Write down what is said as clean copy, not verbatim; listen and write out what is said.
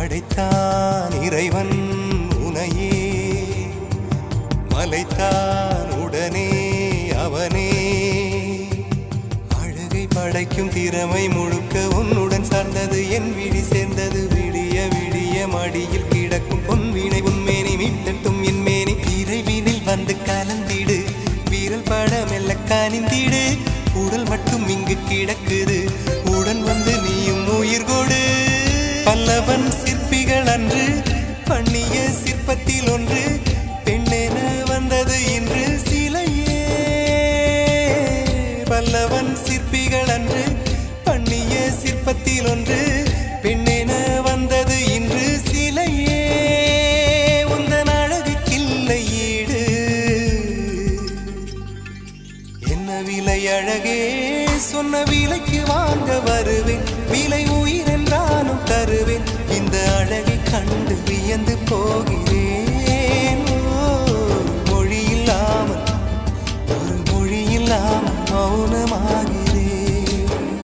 படைத்தான் இறைவன் உனையே, மலைத்தான் உடனே அவனே. அழகை படைக்கும் திறமை முழுக்க உன்னுடன் சார்ந்தது, என் விழி சேர்ந்தது. விடிய விடிய மடியில் கிடக்கும் பொன்வினை உன்மேனி மீட்டட்டும் என் மேனி. இறைவினில் வந்து கலந்திடு, வீரல் பட மெல்ல காணிந்திடு. உடல் மட்டும் இங்கு கிடக்குது, உடன் வந்து நீயும் உயிர் கொடு. பல்லவன் சிற்பிகள் அன்று பண்ணிய சிற்பத்தில் ஒன்று, பெண்ணென வந்தது இன்று சிலையே. பல்லவன் சிற்பிகள் அன்று பண்ணிய சிற்பத்தில் ஒன்று, பெண்ணென வந்தது இன்று சிலையே. உந்தன் அழகுக்கில்லை ஈடு, என்ன விலை அழகே, சொன்ன விலைக்கு வாங்க வருவேன். விலை உயிர் என்றாலும் தருவேன், இந்த அழகை கண்டு வியந்து போகிறேன். மொழியில்லாமல் ஒரு மொழியில்லாமல் மௌனமாகி